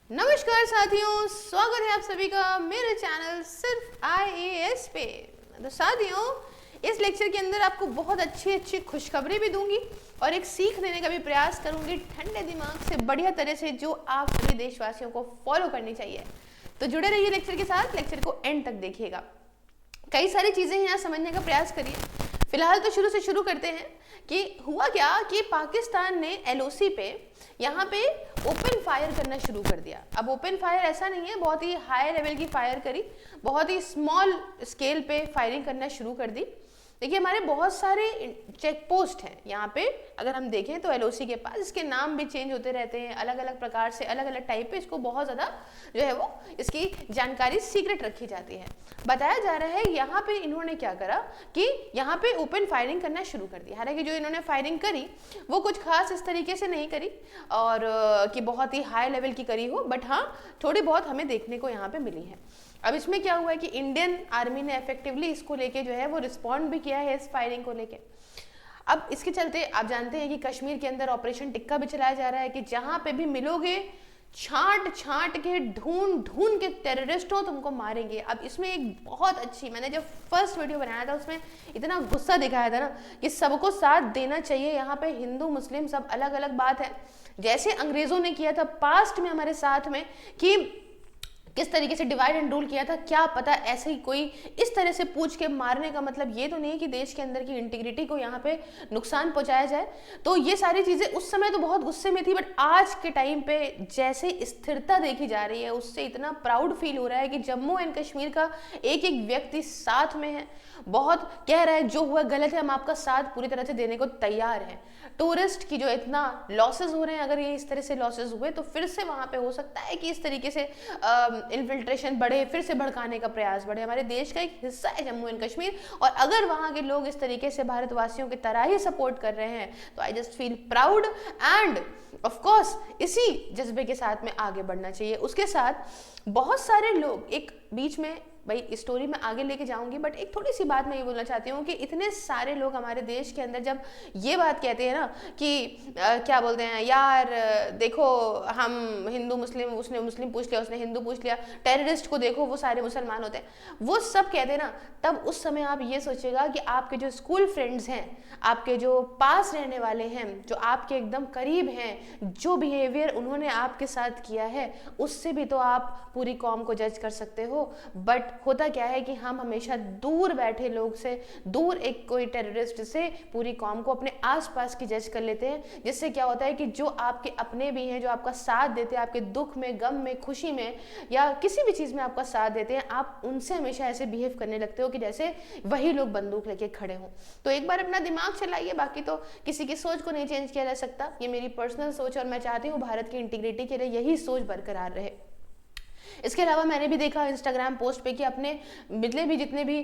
नमस्कार साथियों, स्वागत है आप सभी का मेरे चैनल सिर्फ IAS पे। तो साथियों, इस लेक्चर के अंदर आपको बहुत अच्छी खुशखबरी भी दूंगी और एक सीख देने का भी प्रयास करूंगी ठंडे दिमाग से, बढ़िया तरह से, जो आप सभी देशवासियों को फॉलो करनी चाहिए। तो जुड़े रहिए लेक्चर के साथ, लेक्चर को एंड तक देखिएगा। कई सारी चीजें यहाँ समझने का प्रयास करिए। फिलहाल तो शुरू से शुरू करते हैं कि हुआ क्या कि पाकिस्तान ने LOC पे यहाँ पे ओपन फायर करना शुरू कर दिया। अब ओपन फायर ऐसा नहीं है, बहुत ही हाई लेवल की फायर करी, बहुत ही स्मॉल स्केल पे फायरिंग करना शुरू कर दी। देखिए, हमारे बहुत सारे चेक पोस्ट हैं यहाँ पे, अगर हम देखें तो LOC के पास, इसके नाम भी चेंज होते रहते हैं, अलग अलग प्रकार से, अलग अलग टाइप पे इसको बहुत ज़्यादा जो है वो इसकी जानकारी सीक्रेट रखी जाती है। बताया जा रहा है यहाँ पे इन्होंने क्या करा कि यहाँ पे ओपन फायरिंग करना शुरू कर दी। हालांकि जो इन्होंने फायरिंग करी वो कुछ खास इस तरीके से नहीं करी और कि बहुत ही हाई लेवल की करी हो, बट हाँ थोड़ी बहुत हमें देखने को यहाँ पे मिली है। अब इसमें क्या हुआ है कि इंडियन आर्मी ने इफेक्टिवली इसको लेके जो है वो रिस्पॉन्ड भी किया है इस फायरिंग को लेके। अब इसके चलते आप जानते हैं कि कश्मीर के अंदर ऑपरेशन टिक्का भी चलाया जा रहा है कि जहां पे भी मिलोगे छांट छांट के ढूंढ ढूंढ के टेररिस्टों तुमको मारेंगे। अब इसमें एक बहुत अच्छी, मैंने जब फर्स्ट वीडियो बनाया था उसमें इतना गुस्सा दिखाया था ना कि सबको साथ देना चाहिए, यहाँ पे हिंदू मुस्लिम सब अलग अलग बात है। जैसे अंग्रेजों ने किया था पास्ट में हमारे साथ में कि किस तरीके से डिवाइड एंड रूल किया था, क्या पता ऐसे ही कोई इस तरह से पूछ के मारने का मतलब ये तो नहीं है कि देश के अंदर की इंटीग्रिटी को यहाँ पे नुकसान पहुंचाया जाए। तो ये सारी चीजें उस समय तो बहुत गुस्से में थी, बट आज के टाइम पे जैसे स्थिरता देखी जा रही है उससे इतना प्राउड फील हो रहा है कि जम्मू एंड कश्मीर का एक एक व्यक्ति साथ में है, बहुत कह रहा है जो हुआ गलत है, हम आपका साथ पूरी तरह से देने को तैयार हैं। टूरिस्ट की जो इतना लॉसेस हो रहे हैं, अगर ये इस तरह से लॉसेस हुए तो फिर से वहां पे हो सकता है कि इस तरीके से इन्फिल्ट्रेशन बढ़े, फिर से भड़काने का प्रयास बढ़े। हमारे देश का एक हिस्सा है जम्मू एंड कश्मीर, और अगर वहां के लोग इस तरीके से भारतवासियों की तरह ही सपोर्ट कर रहे हैं तो I just feel proud end of course इसी जज्बे के साथ में आगे बढ़ना चाहिए। उसके साथ बहुत सारे लोग एक बीच में, भाई स्टोरी में आगे लेके जाऊंगी, बट एक थोड़ी सी बात मैं ये बोलना चाहती हूँ कि इतने सारे लोग हमारे देश के अंदर जब ये बात कहते हैं ना कि क्या बोलते हैं, यार देखो हम हिंदू मुस्लिम, उसने मुस्लिम पूछ लिया, उसने हिंदू पूछ लिया, टेररिस्ट को देखो वो सारे मुसलमान होते हैं, वो सब कहते हैं ना, तब उस समय आप ये सोचेगा कि आपके जो स्कूल फ्रेंड्स हैं, आपके जो पास रहने वाले हैं, जो आपके एकदम करीब हैं, जो बिहेवियर उन्होंने आपके साथ किया है उससे भी तो आप पूरी कौम को जज कर सकते हो। बट होता क्या है कि हम हमेशा दूर बैठे लोग से, दूर एक कोई टेररिस्ट से पूरी कौम को अपने आसपास की जज कर लेते हैं, जिससे क्या होता है कि जो आपके अपने भी हैं, जो आपका साथ देते हैं, आपके दुख में, गम में, खुशी में या किसी भी चीज़ में आपका साथ देते हैं, आप उनसे हमेशा ऐसे बिहेव करने लगते हो कि जैसे वही लोग बंदूक लेके खड़े हों। तो एक बार अपना दिमाग चलाइए, बाकी तो किसी की सोच को नहीं चेंज किया जा सकता। ये मेरी पर्सनल सोच और मैं चाहती हूँ भारत की इंटीग्रिटी के लिए यही सोच बरकरार रहे। इसके अलावा मैंने भी देखा इंस्टाग्राम पोस्ट पे कि अपने मिले भी जितने भी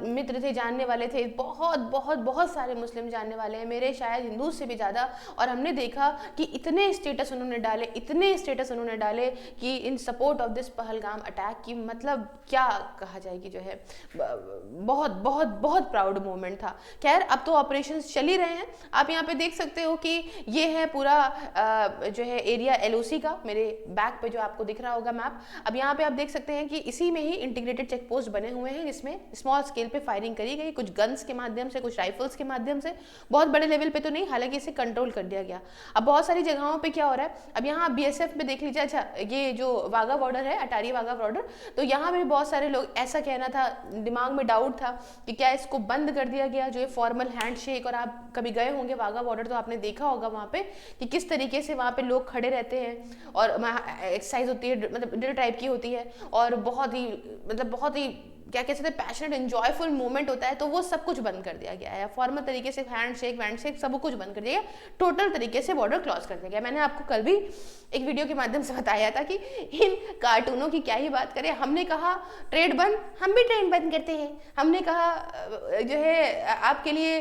मित्र थे, जानने वाले थे, बहुत बहुत बहुत सारे मुस्लिम जानने वाले हैं मेरे, शायद हिंदू से भी ज़्यादा, और हमने देखा कि इतने स्टेटस उन्होंने डाले, इतने स्टेटस उन्होंने डाले कि इन support of this Pahalgam attack की, मतलब क्या कहा जाए कि जो है बहुत बहुत बहुत प्राउड मोमेंट था। खैर अब तो ऑपरेशन चल ही रहे हैं, आप यहाँ पे देख सकते हो कि ये है पूरा जो है एरिया LOC का, मेरे बैक पे जो आपको दिख रहा होगा मैप। अब यहाँ पे आप देख सकते हैं कि इसी में ही इंटीग्रेटेड चेक पोस्ट बने हुए हैं जिसमें स्मॉल स्केल पे फायरिंग करी गई, कुछ गन्स के माध्यम से, कुछ राइफल्स के माध्यम से, बहुत बड़े लेवल पे तो नहीं, हालांकि इसे कंट्रोल कर दिया गया। अब बहुत सारी जगहों पे क्या हो रहा है, अब यहाँ BSF में देख लीजिए, अच्छा ये जो वाघा बॉर्डर है, अटारी वाघा बॉर्डर, तो यहाँ पे बहुत सारे लोग, ऐसा कहना था, दिमाग में डाउट था कि क्या इसको बंद कर दिया गया, जो ये फॉर्मल हैंडशेक, और आप कभी गए होंगे वाघा बॉर्डर तो आपने देखा होगा वहाँ पे कि किस तरीके से वहाँ पे लोग खड़े रहते हैं और एक्सरसाइज होती है, मतलब ड्रिल टाइप की होती है, और बहुत ही मतलब बहुत ही क्या कह सकते हैं पैशनेट एंजॉयफुल मोमेंट होता है, तो वो सब कुछ बंद कर दिया गया है। फॉर्मल तरीके से हैंडशेक सब कुछ बंद कर दिया गया, टोटल तरीके से बॉर्डर क्रॉस कर दिया गया। मैंने आपको कल भी एक वीडियो के माध्यम से बताया था कि इन कार्टूनों की क्या ही बात करें, हमने कहा ट्रेड बंद, हम भी ट्रेड बंद करते हैं, हमने कहा जो है आपके लिए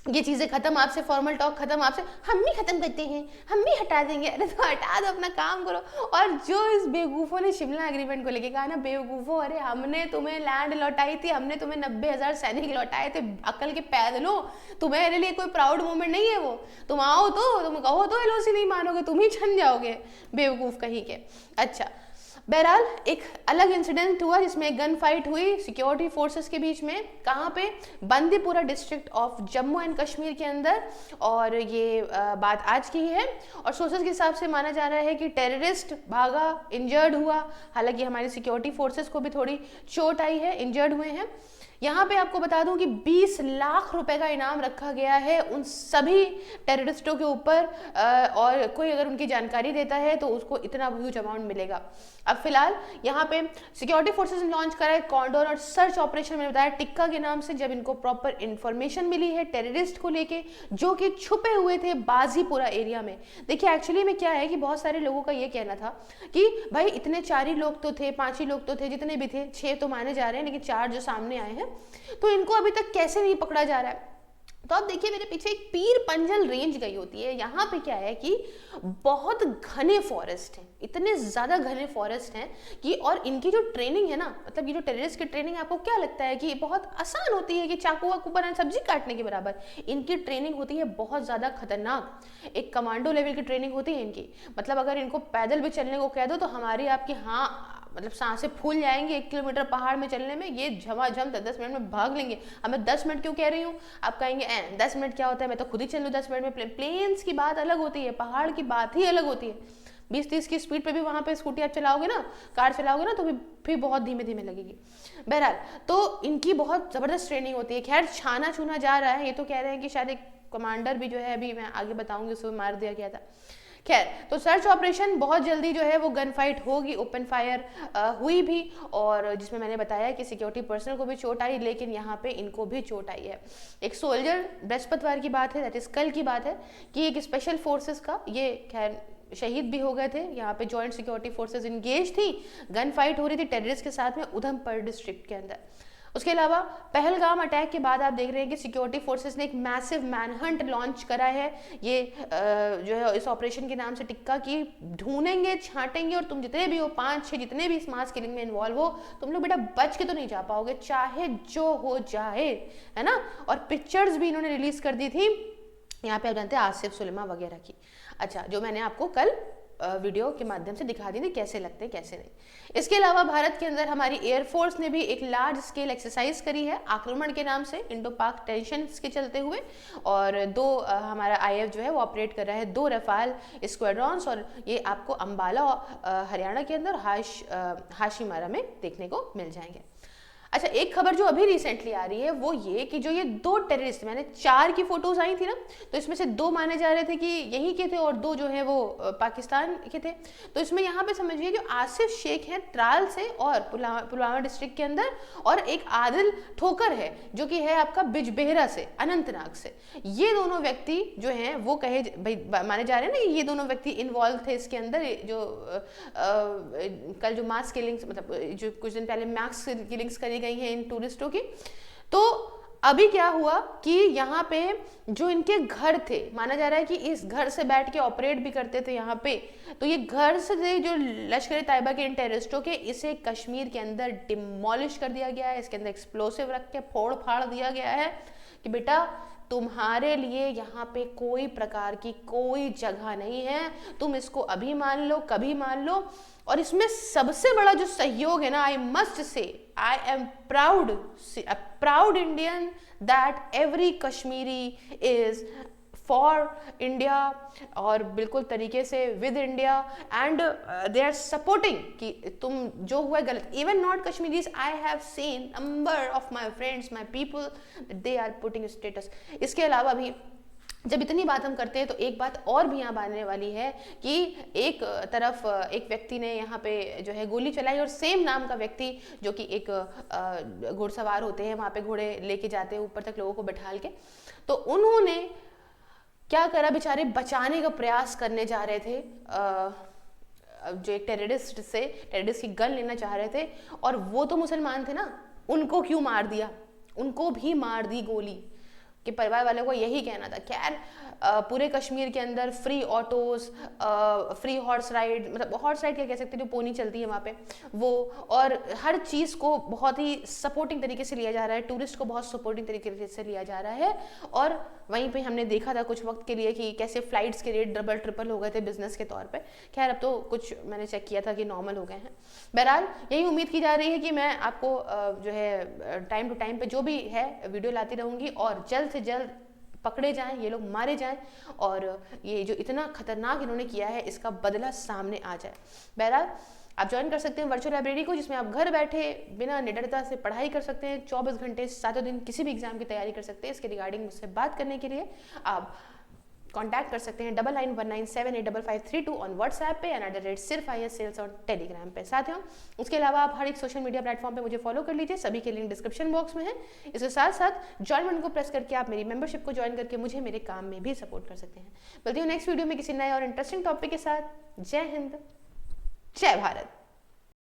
ये चीज़ें खत्म, आपसे फॉर्मल टॉक खत्म, आपसे हम भी खत्म करते हैं, हम भी हटा देंगे। अरे तो हटा दो, अपना काम करो। और जो इस बेवकूफ़ों ने शिमला एग्रीमेंट को लेके कहा ना, बेवकूफ़ों, अरे हमने तुम्हें लैंड लौटाई थी, हमने तुम्हें 90,000 सैनिक लौटाए थे, अकल के पैदलों, तुम्हारे लिए कोई प्राउड मोमेंट नहीं है वो। तुम आओ तो, तुम कहो तो एलओसी नहीं मानोगे, तुम ही छन जाओगे, बेवकूफ़ कहीं के। अच्छा, बहरहाल एक अलग इंसिडेंट हुआ जिसमें गन फाइट हुई सिक्योरिटी फोर्सेस के बीच में। कहाँ पे? Bandipora district of Jammu and Kashmir के अंदर। और ये बात आज की है और सोर्सेज के हिसाब से माना जा रहा है कि टेररिस्ट भागा, इंजर्ड हुआ। हालांकि हमारी सिक्योरिटी फोर्सेस को भी थोड़ी चोट आई है, इंजर्ड हुए हैं। यहाँ पे आपको बता दूं कि 20 लाख रुपए का इनाम रखा गया है उन सभी टेररिस्टों के ऊपर, और कोई अगर उनकी जानकारी देता है तो उसको इतना ह्यूज अमाउंट मिलेगा। अब फिलहाल यहाँ पे सिक्योरिटी फोर्सेस ने लॉन्च करा है कॉन्डोर और सर्च ऑपरेशन, मैंने बताया टिक्का के नाम से, जब इनको प्रॉपर इंफॉर्मेशन मिली है टेररिस्ट को लेके जो कि छुपे हुए थे बाजीपुरा एरिया में। देखिए एक्चुअली में क्या है कि बहुत सारे लोगों का ये कहना था कि भाई इतने 4 ही लोग तो थे, 5 ही लोग तो थे, जितने भी थे, 6 तो माने जा रहे हैं, लेकिन 4 जो सामने आए हैं तो इनको अभी तक कैसे नहीं पकड़ा जा रहा है। तो आप देखिए मेरे पीछे एक पीर पंजल रेंज गई होती है। यहाँ पे क्या है कि बहुत घने फॉरेस्ट हैं, इतने ज़्यादा घने फॉरेस्ट हैं कि, और इनकी जो ट्रेनिंग है ना, मतलब ये जो टेररिस्ट की ट्रेनिंग, आपको क्या लगता है कि बहुत आसान होती है कि चाकू वाकू बनाना, सब्जी काटने के बराबर? इनकी ट्रेनिंग होती है बहुत ज़्यादा खतरनाक, एक कमांडो लेवल की ट्रेनिंग होती है इनकी। मतलब अगर इनको पैदल भी चलने को कह दो तो हमारी आपकी मतलब सांसें फूल जाएंगी 1 किलोमीटर पहाड़ में चलने में, ये झमाझम 10 मिनट में भाग लेंगे। अब मैं 10 मिनट क्यों कह रही हूँ, आप कहेंगे 10 मिनट क्या होता है, मैं तो खुद ही चल लूँ 10 मिनट में। प्लेन्स की बात अलग होती है, पहाड़ की बात ही अलग होती है। 20-30 की स्पीड पे भी वहाँ पे स्कूटी आप चलाओगे ना, कार चलाओगे ना, तो भी बहुत धीमे धीमे लगेगी। बहरहाल तो इनकी बहुत ज़बरदस्त ट्रेनिंग होती है। खैर छाना छूना जा रहा है, ये तो कह रहे हैं कि शायद एक कमांडर भी जो है, अभी मैं आगे बताऊंगी, उसको मार दिया गया था। खैर तो सर्च ऑपरेशन बहुत जल्दी जो है वो गन फाइट होगी, ओपन फायर हुई भी, और जिसमें मैंने बताया कि सिक्योरिटी पर्सनल को भी चोट आई, लेकिन यहाँ पे इनको भी चोट आई है। एक सोल्जर, बृहस्पतिवार की बात है, दैट इज कल की बात है, कि एक स्पेशल फोर्सेस का ये खैर शहीद भी हो गए थे। यहाँ पे जॉइंट सिक्योरिटी फोर्सेस इंगेज थी, गन फाइट हो रही थी टेररिस्ट के साथ में उधमपुर डिस्ट्रिक्ट के अंदर। उसके अलावा पहलगाम अटैक के बाद आप देख रहे हैं कि सिक्योरिटी फोर्सेस ने एक मैसिव मैनहंट लॉन्च करा है। ये जो है इस ऑपरेशन के नाम से टिक्का की ढूंढेंगे, छांटेंगे, और तुम जितने भी हो 5-6 जितने भी इस मास किलिंग में इन्वॉल्व हो, तुम लोग बेटा बच के तो नहीं जा पाओगे, चाहे जो हो जाए, है ना। और पिक्चर्स भी इन्होंने रिलीज कर दी थी, यहाँ पे आप जानते हैं आसिफ सुलेमा वगैरह की। अच्छा, जो मैंने आपको कल वीडियो के माध्यम से दिखा दी थी कैसे लगते हैं कैसे नहीं। इसके अलावा भारत के अंदर हमारी एयरफोर्स ने भी एक लार्ज स्केल एक्सरसाइज करी है आक्रमण के नाम से, इंडो पाक टेंशन के चलते हुए, और 2 हमारा आईएफ जो है वो ऑपरेट कर रहा है 2 रफाल स्क्वाड्रॉन्स, और ये आपको अंबाला हरियाणा के अंदर हाशीमारा में देखने को मिल जाएंगे। अच्छा, एक खबर जो अभी रिसेंटली आ रही है वो ये कि जो ये 2 टेररिस्ट, मैंने 4 की फोटोज आई थी ना, तो इसमें से 2 माने जा रहे थे कि यहीं के थे और 2 जो है वो पाकिस्तान के थे। तो इसमें यहाँ पे समझिए कि आसिफ शेख है त्राल से और पुलवामा डिस्ट्रिक्ट के अंदर, और एक आदिल ठोकर है जो कि है आपका बिजबेहरा से, अनंतनाग से। ये दोनों व्यक्ति जो हैं वो कहे भाई माने जा रहे हैं ना कि ये दोनों व्यक्ति इन्वॉल्व थे इसके अंदर। जो कल जो मास किलिंग्स, मतलब जो कुछ दिन पहले मास किलिंग्स करी गई हैं इन टूरिस्टों की, तो अभी क्या हुआ कि यहाँ पे जो इनके घर थे, माना जा रहा है कि इस घर से बैठ के ऑपरेट भी करते थे यहाँ पे, तो ये घर से जो लश्कर तैयबा के इन टेररिस्टों के, इसे कश्मीर के अंदर डिमोलिश कर दिया गया है। इसके अंदर एक्सप्लोसिव रख के फोड़ फाड़ दिया गया है कि बेटा तुम्हारे लिए यहाँ पे कोई प्रकार की कोई जगह नहीं है, तुम इसको अभी मान लो कभी मान लो। और इसमें सबसे बड़ा जो सहयोग है ना, I must say I am proud Indian that every Kashmiri is for India, और बिल्कुल तरीके से with India, and they are supporting कि तुम जो हुआ गलत। Even not Kashmiris, I have seen number of my friends, my people, they are putting status. इसके अलावा भी जब इतनी बात हम करते हैं तो एक बात और भी यहाँ बनने वाली है कि एक तरफ एक व्यक्ति ने यहाँ पे जो है गोली चलाई, और सेम नाम का व्यक्ति जो कि एक घुड़सवार होते हैं, वहाँ पे घोड़े लेके जाते हैं ऊपर तक लोगों को बैठाल के, तो उन्होंने क्या करा, बेचारे बचाने का प्रयास करने जा रहे थे जो एक टेररिस्ट की गन लेना चाह रहे थे, और वो तो मुसलमान थे ना, उनको क्यों मार दिया, उनको भी मार दी गोली। कि परिवार वालों को यही कहना था। खैर पूरे कश्मीर के अंदर free autos, free horse ride, मतलब हॉर्स राइड क्या कह सकते हैं, जो पोनी चलती है वहाँ पे वो, और हर चीज़ को बहुत ही सपोर्टिंग तरीके से लिया जा रहा है, टूरिस्ट को बहुत सपोर्टिंग तरीके से लिया जा रहा है। और वहीं पे हमने देखा था कुछ वक्त के लिए कि कैसे फ्लाइट्स के रेट डबल ट्रिपल हो गए थे बिजनेस के तौर पे। खैर अब तो कुछ मैंने चेक किया था कि नॉर्मल हो गए हैं। बहरहाल यही उम्मीद की जा रही है कि मैं आपको जो है टाइम टू टाइम पे जो भी है वीडियो लाती रहूँगी, और जल्द से जल्द पकड़े जाएं ये लोग, मारे जाएं, और ये जो इतना खतरनाक इन्होंने किया है इसका बदला सामने आ जाए। बहरहाल आप ज्वाइन कर सकते हैं वर्चुअल लाइब्रेरी को, जिसमें आप घर बैठे बिना निडरता से पढ़ाई कर सकते हैं, 24 घंटे 7 दिन किसी भी एग्जाम की तैयारी कर सकते हैं। इसके रिगार्डिंग मुझसे बात करने के लिए आप कांटेक्ट कर सकते हैं 9919785532 ऑन व्हाट्सएप पे, @SIRFISSales ऑन टेलीग्राम पे। साथियों उसके अलावा आप हर एक सोशल मीडिया प्लेटफॉर्म पे मुझे फॉलो कर लीजिए, सभी के लिंक डिस्क्रिप्शन बॉक्स में है। इसके साथ साथ ज्वाइन बटन को प्रेस करके आप मेरी मेंबरशिप को ज्वाइन करके मुझे मेरे काम में भी सपोर्ट कर सकते हैं। मिलती हूँ नेक्स्ट वीडियो में किसी नए और इंटरेस्टिंग टॉपिक के साथ। जय हिंद, जय भारत।